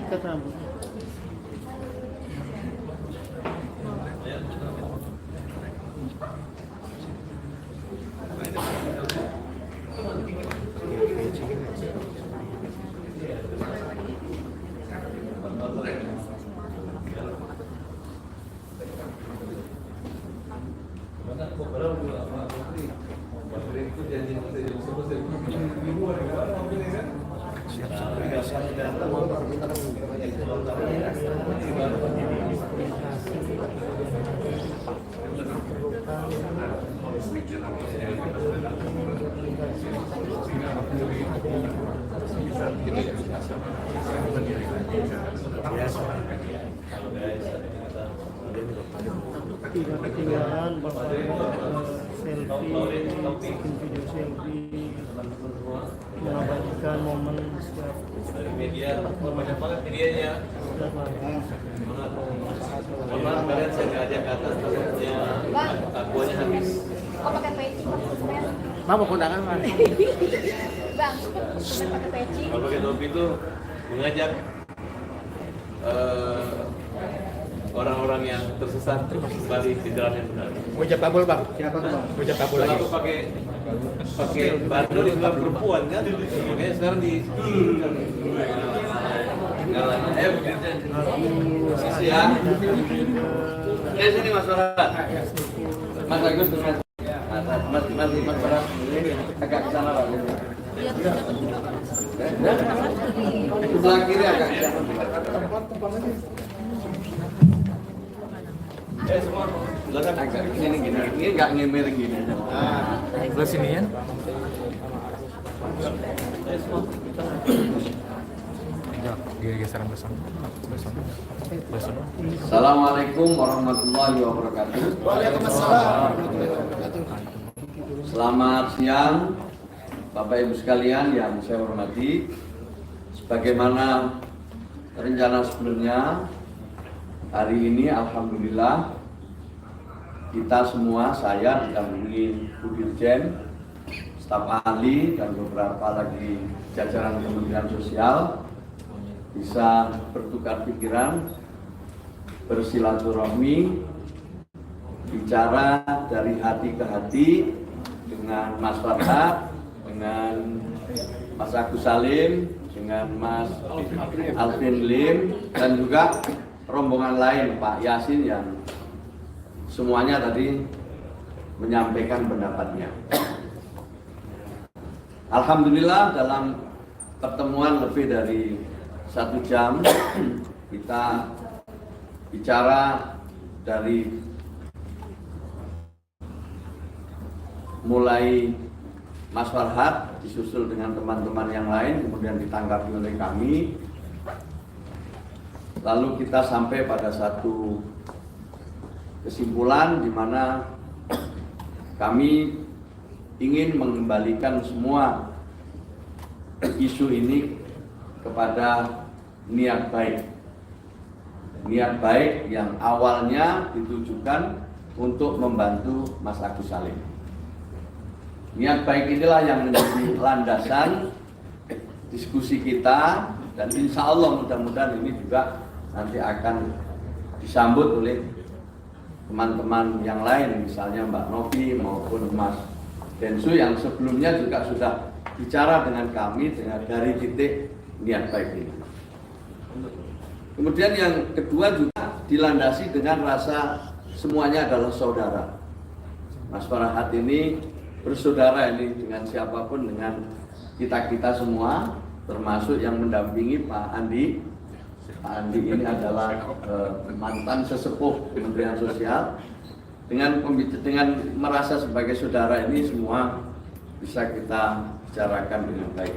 ikat rambut. Tidak ketinggalan selfie, bikin video selfie, mengabadikan momen setiap media banyak banget medianya. Kemarin kalian saya ngajak ke atas takutnya akuannya habis. Oh pakai peci maksudnya? Mama kondangan mana? Bang, sudah pakai peci. Kalau pakai topi itu mengajak orang-orang yang tersesat kembali ke jalan yang benar. Ujab kabul bang. Siapa tuh bang? Ujab kabul Kalau lagi. aku pakai bando di dalam perempuan kan, makanya sekarang di posisi ya. Sini Mas Farhan. Mas Agus dengan Mas Farhan agak ke sana Pak. Sebelah kiri agak ke sana. Semua belakang agak gini, ini nggak ngemir gini. Sebelah sini ya. Geseran bersama. Assalamualaikum warahmatullahi wabarakatuh. Waalaikumsalam. Selamat siang, Bapak Ibu sekalian yang saya hormati. Sebagaimana rencana sebelumnya, hari ini alhamdulillah kita semua, saya didampingi Bu Dirjen, staf ahli dan beberapa lagi jajaran Kementerian Sosial bisa bertukar pikiran, bersilaturahmi, bicara dari hati ke hati dengan Mas Farhan, dengan Mas Agus Salim, dengan Mas Alvin Lim, dan juga rombongan lain Pak Yasin yang semuanya tadi menyampaikan pendapatnya. Alhamdulillah dalam pertemuan lebih dari 1 jam kita bicara dari mulai Mas Farhan disusul dengan teman-teman yang lain, kemudian ditanggapi oleh kami. Lalu kita sampai pada satu kesimpulan di mana kami ingin mengembalikan semua isu ini kepada niat baik. Niat baik yang awalnya ditujukan untuk membantu Mas Agus Salim. Niat baik inilah yang menjadi landasan diskusi kita, dan insya Allah mudah-mudahan ini juga nanti akan disambut oleh teman-teman yang lain, misalnya Mbak Novi maupun Mas Densu yang sebelumnya juga sudah bicara dengan kami dengan dari titik niat baik ini. Kemudian yang kedua juga dilandasi dengan rasa semuanya adalah saudara. Mas Farhan ini bersaudara ini dengan siapapun, dengan kita-kita semua, termasuk yang mendampingi Pak Andi. Pak Andi ini adalah mantan sesepuh Kementerian Sosial. Dengan merasa sebagai saudara ini semua bisa kita bicarakan dengan baik.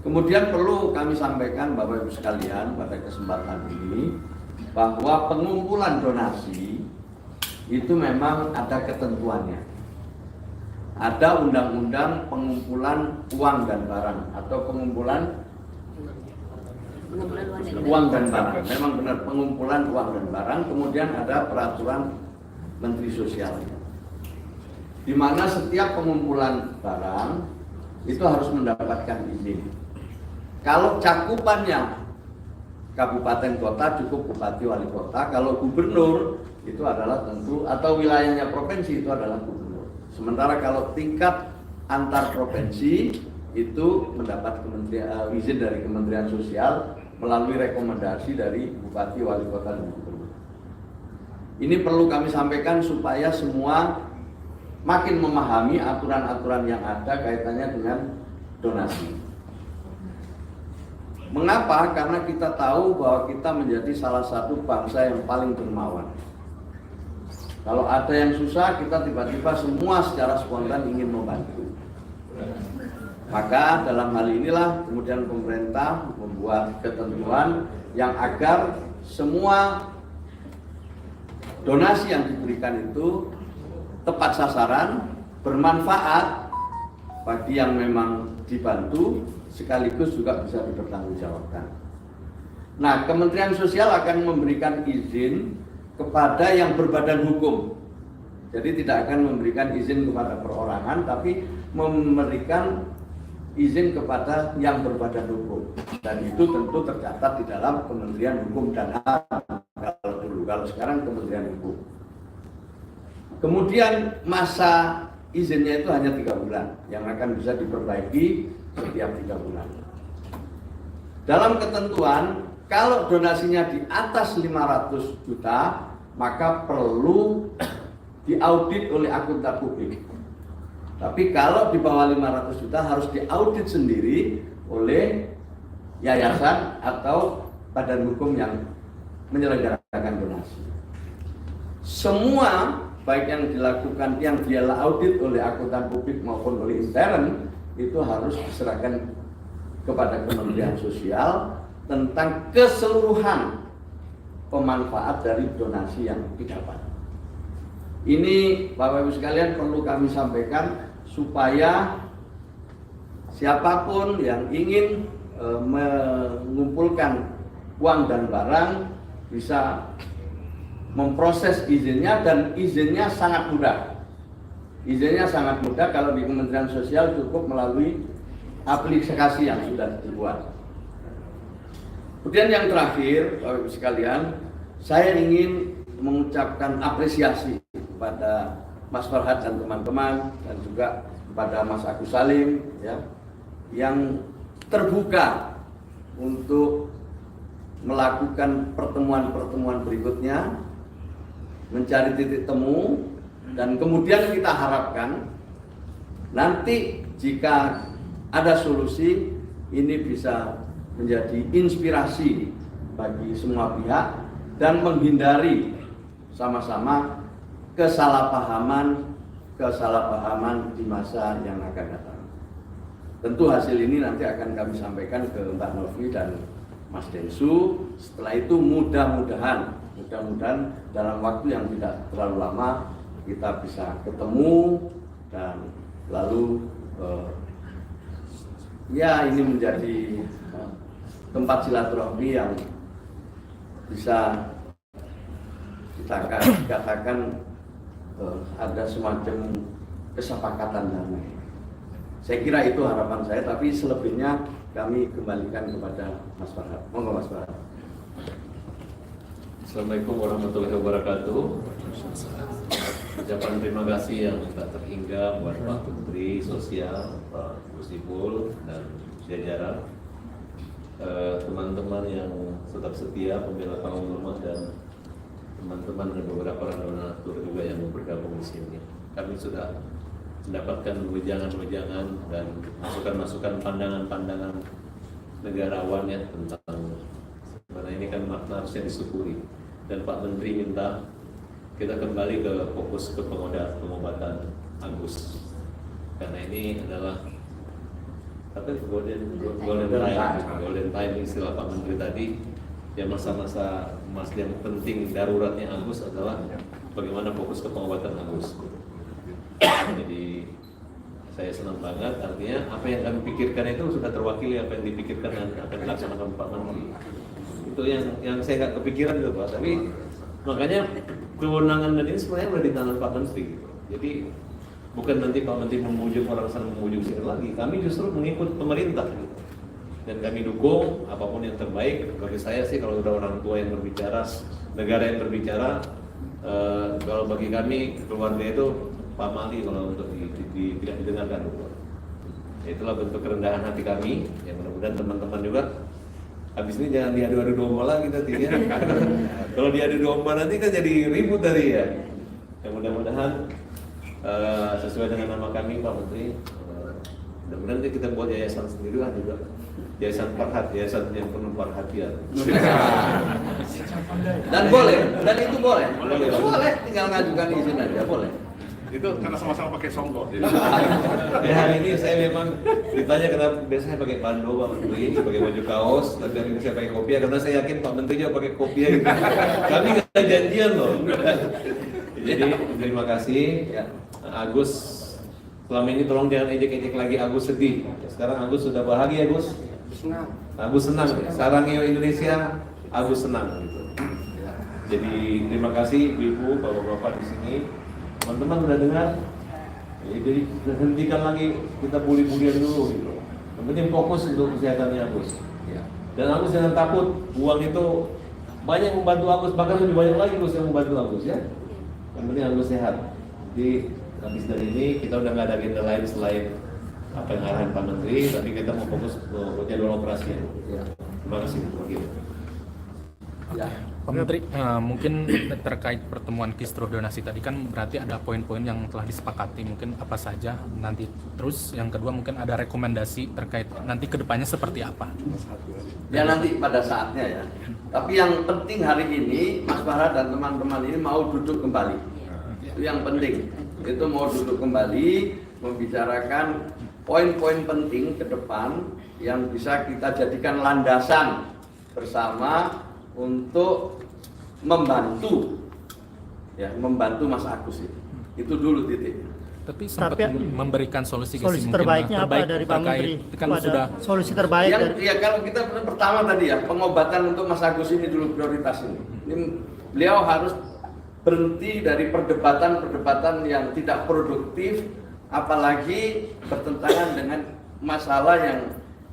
Kemudian perlu kami sampaikan Bapak Ibu sekalian pada kesempatan ini bahwa pengumpulan donasi itu memang ada ketentuannya. Ada undang-undang pengumpulan uang dan barang atau pengumpulan uang dan barang. Memang benar pengumpulan uang dan barang. Kemudian ada peraturan Menteri Sosial, di mana setiap pengumpulan barang itu harus mendapatkan izin. Kalau cakupannya kabupaten kota cukup bupati wali kota, kalau gubernur itu adalah tentu, atau wilayahnya provinsi itu adalah gubernur. Sementara kalau tingkat antar provinsi itu mendapat izin dari Kementerian Sosial melalui rekomendasi dari bupati wali kota dan gubernur. Ini perlu kami sampaikan supaya semua makin memahami aturan-aturan yang ada kaitannya dengan donasi. Mengapa? Karena kita tahu bahwa kita menjadi salah satu bangsa yang paling dermawan. Kalau ada yang susah, kita tiba-tiba semua secara spontan ingin membantu. Maka dalam hal inilah kemudian pemerintah membuat ketentuan yang agar semua donasi yang diberikan itu tepat sasaran, bermanfaat bagi yang memang dibantu, sekaligus juga bisa dipertanggungjawabkan. Nah, Kementerian Sosial akan memberikan izin kepada yang berbadan hukum. Jadi tidak akan memberikan izin kepada perorangan, tapi memberikan izin kepada yang berbadan hukum. Dan itu tentu tercatat di dalam Kementerian Hukum dan HAM kalau dulu, kalau sekarang Kementerian Hukum. Kemudian masa izinnya itu hanya 3 bulan, yang akan bisa diperbaiki setiap 3 bulan. Dalam ketentuan, kalau donasinya di atas 500 juta, maka perlu diaudit oleh akuntan publik. Tapi kalau di bawah 500 juta harus diaudit sendiri oleh yayasan atau badan hukum yang menyelenggarakan donasi. Semua baik yang dilakukan, yang dia audit oleh akuntan publik maupun oleh intern, itu harus diserahkan kepada Kementerian Sosial tentang keseluruhan pemanfaat dari donasi yang didapat. Ini Bapak Ibu sekalian perlu kami sampaikan supaya siapapun yang ingin mengumpulkan uang dan barang bisa memproses izinnya, dan izinnya sangat mudah. Izinnya sangat mudah kalau di Kementerian Sosial cukup melalui aplikasi yang sudah dibuat. Kemudian yang terakhir, Bapak Ibu sekalian, saya ingin mengucapkan apresiasi kepada Mas Farhad dan teman-teman, dan juga kepada Mas Agus Salim ya, yang terbuka untuk melakukan pertemuan-pertemuan berikutnya, mencari titik temu, dan kemudian kita harapkan nanti jika ada solusi ini bisa menjadi inspirasi bagi semua pihak dan menghindari sama-sama kesalahpahaman di masa yang akan datang. Tentu hasil ini nanti akan kami sampaikan ke Mbak Novi dan Mas Densu. Setelah itu mudah-mudahan dalam waktu yang tidak terlalu lama kita bisa ketemu, dan lalu ya ini menjadi tempat silaturahmi yang bisa kita katakan ada semacam kesepakatan damai. Saya kira itu harapan saya, tapi selebihnya kami kembalikan kepada Mas Farhad. Monggo Mas Farhad. Assalamualaikum warahmatullahi wabarakatuh. Ucapan terima kasih yang tak terhingga buat Pak Menteri Sosial, Pak Gusipul, dan jajaran, teman-teman yang tetap setia pembela kaum lemah, dan teman-teman dan beberapa donatur juga yang bergabung di sini. Kami sudah mendapatkan wejangan-wejangan dan masukan-masukan pandangan-pandangan negarawan ya tentang mana ini kan makna harusnya disyukuri. Dan Pak Menteri minta kita kembali ke fokus ke pengobatan Agus, karena ini adalah golden time istilah Pak Menteri tadi. Ya, masa-masa yang penting daruratnya Agus adalah bagaimana fokus ke pengobatan Agus. Jadi saya senang banget, artinya apa yang kami pikirkan itu sudah terwakili apa yang dipikirkan dan akan dilaksanakan Pak Menteri. Itu yang saya nggak kepikiran gitu Pak, tapi makanya kewenangan dan ini sebenarnya sudah di tangan Pak Menteri gitu. Jadi bukan nanti Pak Menteri memujuk orang sana memujuk sini lagi, kami justru mengikut pemerintah gitu. dan kami dukung apapun yang terbaik. Bagi saya sih kalau udah orang tua yang berbicara, negara yang berbicara, kalau bagi kami keluarga itu pamali kalau untuk tidak didengarkan. Itulah bentuk kerendahan hati kami. Yang mudah-mudahan teman-teman juga habis ini jangan diadu-adu domba lagi nanti ya. Kalau diadu domba nanti kan jadi ribut dari ya. Yang mudah-mudahan sesuai dengan nama kami Pak Menteri, mudah-mudahan nanti kita buat yayasan sendiri lah juga. Yayasan Farhat, yayasan yang penuh perhatian. Dan boleh, tinggal ngajukan izin aja, boleh. Itu karena sama-sama pakai songgo. Ya, hari ini saya memang ditanya kenapa biasanya pakai bando Pak Menteri, pakai baju kaos, tapi hari ini saya pakai kopiah karena saya yakin Pak Menteri juga pakai kopiah gitu. Kami nggak janjian loh. Jadi terima kasih ya Agus. Selama ini tolong jangan ejek-ejek lagi Agus sedih. Sekarang Agus sudah bahagia Agus. Agus senang. Sarangnya Indonesia, Agus senang gitu. Jadi terima kasih Ibu, Bapak-bapak di sini. Teman-teman sudah dengar. Jadi hentikan lagi kita bully-bullyan dulu gitu. Yang penting fokus untuk kesehatannya Agus. Dan Agus jangan takut. Uang itu banyak membantu Agus, bahkan lebih banyak lagi Agus yang membantu Agus ya. Yang penting Agus sehat. Jadi habis dari ini kita udah nggak ada agenda lain selain apa yang arahan Pak Menteri, tapi kita mau fokus ke jadwal operasinya. Terima kasih. Pak Menteri, mungkin terkait pertemuan kisruh donasi tadi kan berarti ada poin-poin yang telah disepakati, mungkin apa saja nanti. Terus yang kedua mungkin ada rekomendasi terkait nanti kedepannya seperti apa? Ya nanti pada saatnya ya. Tapi yang penting hari ini Mas Farhat dan teman-teman ini mau duduk kembali. Itu yang penting. Itu mau duduk kembali membicarakan poin-poin penting ke depan yang bisa kita jadikan landasan bersama untuk membantu Mas Agus itu dulu titik. Tapi sempat memberikan solusi terbaiknya apa dari Pak Menteri? Kan sudah solusi terbaik yang dari... ya kalau kita pertama tadi ya pengobatan untuk Mas Agus ini dulu prioritas ini. Beliau harus berhenti dari perdebatan yang tidak produktif, apalagi bertentangan dengan masalah yang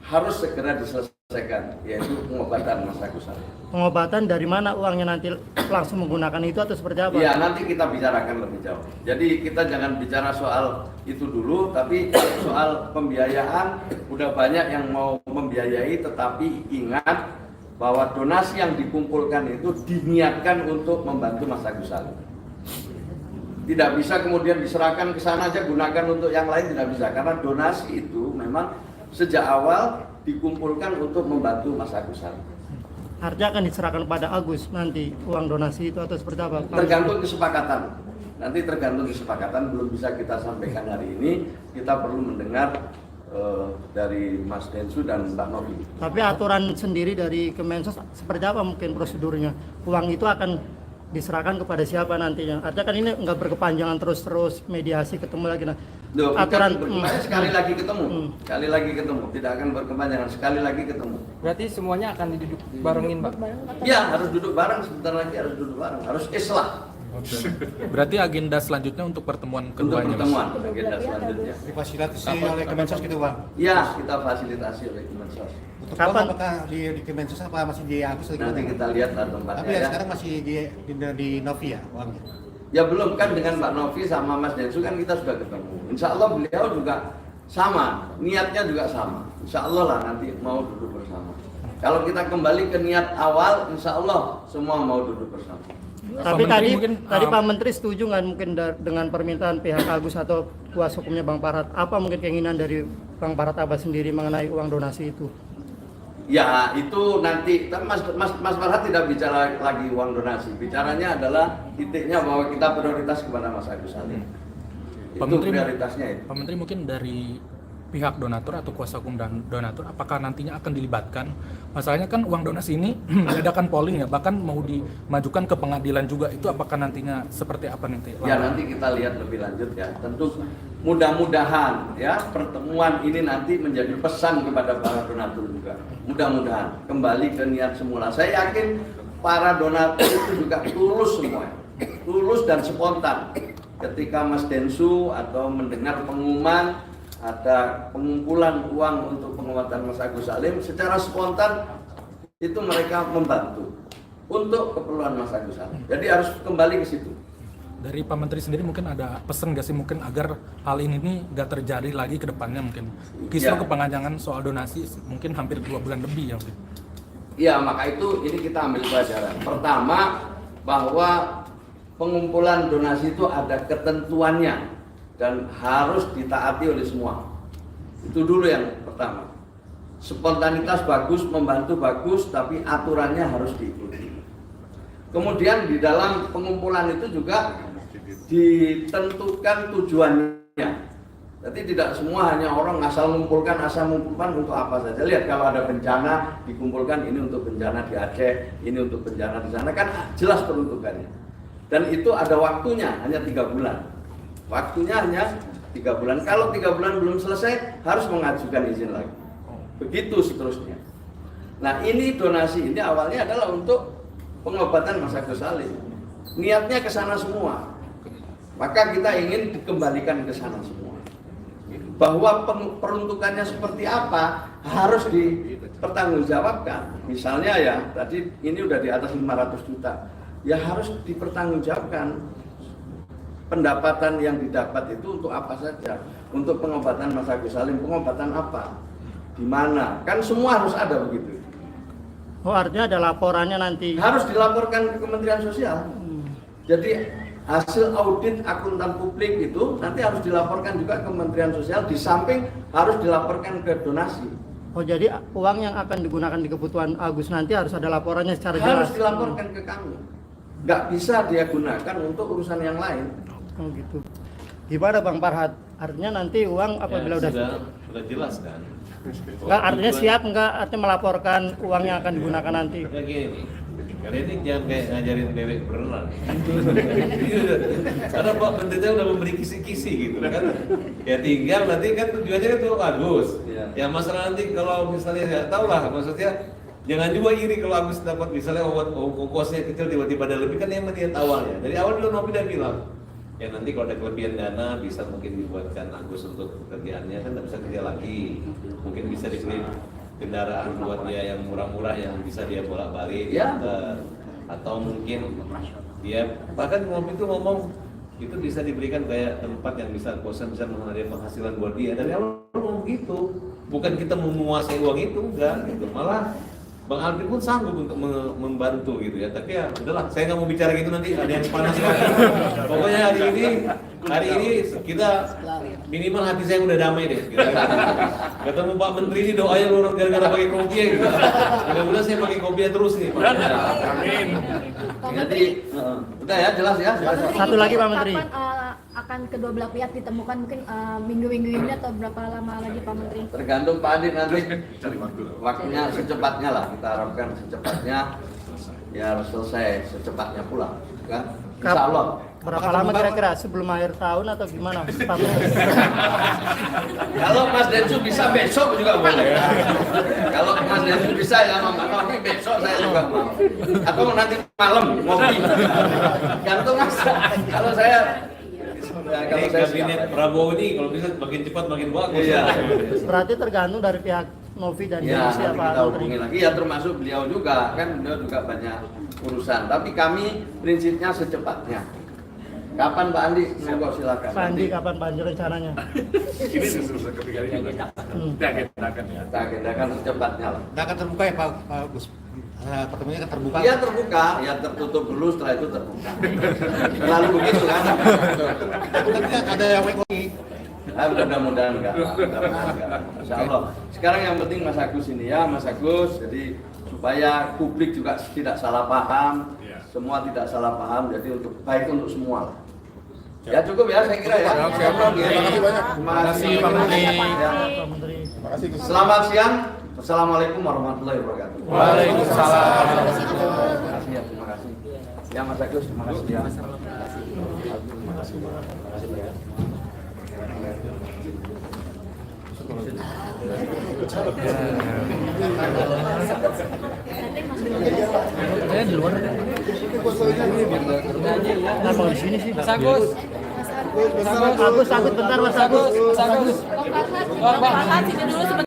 harus segera diselesaikan, yaitu pengobatan Mas Agus. Pengobatan dari mana uangnya nanti langsung menggunakan itu atau seperti apa? Ya nanti kita bicarakan lebih jauh. Jadi kita jangan bicara soal itu dulu, tapi soal pembiayaan udah banyak yang mau membiayai, tetapi ingat bahwa donasi yang dikumpulkan itu diniatkan untuk membantu Mas Agus Salim. Tidak bisa kemudian diserahkan ke sana aja, gunakan untuk yang lain, tidak bisa. Karena donasi itu memang sejak awal dikumpulkan untuk membantu Mas Agus Salim. Artinya akan diserahkan pada Agus nanti uang donasi itu atau seperti apa? Tergantung kesepakatan. Nanti tergantung kesepakatan, belum bisa kita sampaikan hari ini. Kita perlu mendengar dari Mas Densu dan Mbak Novi. Tapi aturan sendiri dari Kemensos seperti apa mungkin prosedurnya? Uang itu akan diserahkan kepada siapa nantinya? Artinya kan ini nggak berkepanjangan terus mediasi ketemu lagi. Nah, aturan sekali lagi ketemu, tidak akan berkepanjangan, sekali lagi ketemu. Berarti semuanya akan duduk barengin, Pak? Ya, harus duduk bareng, sebentar lagi harus duduk bareng, harus islah. Berarti agenda selanjutnya untuk pertemuan keduanya? Untuk pertemuan, agenda selanjutnya. Difasilitasi oleh Kemensos gitu, Bang? Ya, kita fasilitasi oleh Kemensos. Kapan? Apakah di Kemensos apa masih di Agus? Nanti kita lihat tempatnya. Tapi ya sekarang masih di Novi ya uangnya? Ya belum, kan dengan Mbak Novi sama Mas Densu kan kita sudah ketemu. Insya Allah beliau juga sama, niatnya juga sama. Insya Allah lah nanti mau duduk bersama. Kalau kita kembali ke niat awal, insya Allah semua mau duduk bersama. Tapi tadi Pak Menteri setuju nggak mungkin dengan permintaan pihak Agus atau kuasa hukumnya Bang Farhat? Apa mungkin keinginan dari Bang Farhat Abbas sendiri mengenai uang donasi itu? Ya itu nanti Mas Farhat tidak bicara lagi uang donasi. Bicaranya adalah titiknya bahwa kita prioritas kepada Mas Agus Salim. Itu prioritasnya itu. Pak Menteri mungkin dari pihak donatur atau kuasa hukum dan donatur apakah nantinya akan dilibatkan? Masalahnya kan uang donasi ini mengadakan polling ya, bahkan mau dimajukan ke pengadilan juga. Itu apakah nantinya seperti apa nanti? Ya nanti kita lihat lebih lanjut ya. Tentu mudah-mudahan ya pertemuan ini nanti menjadi pesan kepada para donatur juga. Mudah-mudahan kembali ke niat semula. Saya yakin para donatur itu juga tulus semua, tulus dan spontan. Ketika Mas Densu atau mendengar pengumuman ada pengumpulan uang untuk pengobatan Mas Agus Salim, secara spontan itu mereka membantu untuk keperluan Mas Agus Salim. Jadi harus kembali ke situ. Dari Pak Menteri sendiri mungkin ada pesan nggak sih mungkin agar hal ini nih nggak terjadi lagi ke depannya mungkin? Kisru kepanjangan soal donasi mungkin hampir 2 bulan lebih ya mungkin. Iya, maka itu ini kita ambil pelajaran. Pertama, bahwa pengumpulan donasi itu ada ketentuannya dan harus ditaati oleh semua. Itu dulu yang pertama. Spontanitas bagus, membantu bagus, tapi aturannya harus diikuti. Kemudian di dalam pengumpulan itu juga ditentukan tujuannya. Jadi tidak semua hanya orang asal mengumpulkan untuk apa saja. Lihat kalau ada bencana dikumpulkan, ini untuk bencana di Aceh, ini untuk bencana di sana, kan jelas peruntukannya. Dan itu ada waktunya, hanya 3 bulan. Waktunya hanya 3 bulan. Kalau 3 bulan belum selesai, harus mengajukan izin lagi. Begitu seterusnya. Nah, ini donasi ini awalnya adalah untuk pengobatan Mas Agus Salim. Niatnya ke sana semua. Maka kita ingin dikembalikan ke sana semua. Bahwa peruntukannya seperti apa harus dipertanggungjawabkan. Misalnya ya, tadi ini udah di atas 500 juta. Ya harus dipertanggungjawabkan. Pendapatan yang didapat itu untuk apa saja? Untuk pengobatan Mas Agus Salim, pengobatan apa? Di mana? Kan semua harus ada begitu. Oh, artinya ada laporannya nanti. Harus dilaporkan ke Kementerian Sosial. Jadi hasil audit akuntan publik itu nanti harus dilaporkan juga ke Kementerian Sosial, di samping harus dilaporkan ke donasi. Oh, jadi uang yang akan digunakan di kebutuhan Agus nanti harus ada laporannya secara jelas. Harus dilaporkan ke kami. Nggak bisa dia gunakan untuk urusan yang lain. Oh gitu. Gimana Bang Farhad? Artinya nanti uang apabila ya, udah sudah jelas kan. Enggak, artinya siap enggak artinya melaporkan uang yang akan digunakan nanti. Ya gini, kalian ini jangan kayak ngajarin bebek berenang. Karena Pak Menteri udah memberi kisi-kisi gitu kan. Ya tinggal nanti kan tujuannya itu bagus. Ya masalah nanti kalau misalnya nggak tahu lah, maksudnya jangan juga iri kalau Agus dapat misalnya ongkosnya kecil tiba-tiba ada lebih, kan yang niat awalnya. Dari awal dulu Novi udah bilang, ya nanti kalau ada kelebihan dana bisa mungkin dibuatkan Agus untuk pekerjaannya, kan tidak bisa kerja lagi, mungkin bisa dibeli kendaraan buat dia yang murah-murah yang bisa dia bolak-balik Ya. atau mungkin dia bahkan Novi itu ngomong itu bisa diberikan kayak tempat yang bisa kosan bisa mengalir penghasilan buat dia. Dari awal ngomong gitu, bukan kita menguasai uang itu, enggak gitu, malah Bang Alvin pun sanggup untuk membantu gitu ya, tapi ya udahlah, saya nggak mau bicara gitu nanti ada yang panas. Pokoknya hari ini kita minimal hati saya udah damai deh. Gitu. Ketemu Pak Menteri ini doanya lu gara-gara pakai kopiah gitu. Mudah-mudahan saya pakai kopiah terus nih. Pak. Amin. Jadi udah ya, jelas ya. Satu lagi Pak Menteri. Kapan akan kedua belah pihak ditemukan, mungkin minggu-minggu ini atau berapa lama lagi Pak Menteri? Tergantung Pak Adi nanti. Cari waktu. Waktunya secepatnya lah, kita harapkan secepatnya ya harus selesai secepatnya pulang, kan? Insya Allah. Berapa lama kira-kira sebelum akhir tahun atau gimana? Pak Menteri? Kalau Mas Densu bisa besok juga boleh. Kalau Mas Densu bisa ya Mama Novi besok saya juga mau. Atau nanti malam ngopi. Gantung Mas. Kalau saya Ini kabinet Prabowo ini kalau bisa makin cepat makin bagus. Iya. Berarti tergantung dari pihak Novi dan Ya, Densus ya nanti Pak kita Menteri. hubungi lagi ya, termasuk beliau juga, kan beliau juga banyak urusan. Tapi kami prinsipnya secepatnya. Kapan Pak Andi? Monggo silakan. Pak Andi kapan Pak Andi rencananya? Ini susun ketiga ini. Kita agendakan ya. Kita agendakan secepatnya lah. Nggak akan terbuka ya Pak Agus? Pertemuannya akan terbuka? Iya terbuka, ya tertutup dulu, setelah itu terbuka. Selalu begitu kan? Tapi ada yang WKI. Mudah-mudahan enggak. Insya Allah. Sekarang yang penting Mas Agus ini ya, Mas Agus. Jadi supaya publik juga tidak salah paham, semua tidak salah paham. Jadi untuk baik untuk semua. Ya cukup ya, saya kira ya. Terima kasih banyak. Terima kasih Pak Menteri. Ya. Pak Menteri. Selamat siang. Assalamualaikum warahmatullahi wabarakatuh. Waalaikumsalam. Terima kasih ya, terima kasih. Ya Mas Agus, terima kasih ya. Saya di luar. Kenapa di sini sih? Mas Agus. Agus, bentar Mas Agus. Mas Agus. Farhan, sini dulu sebentar.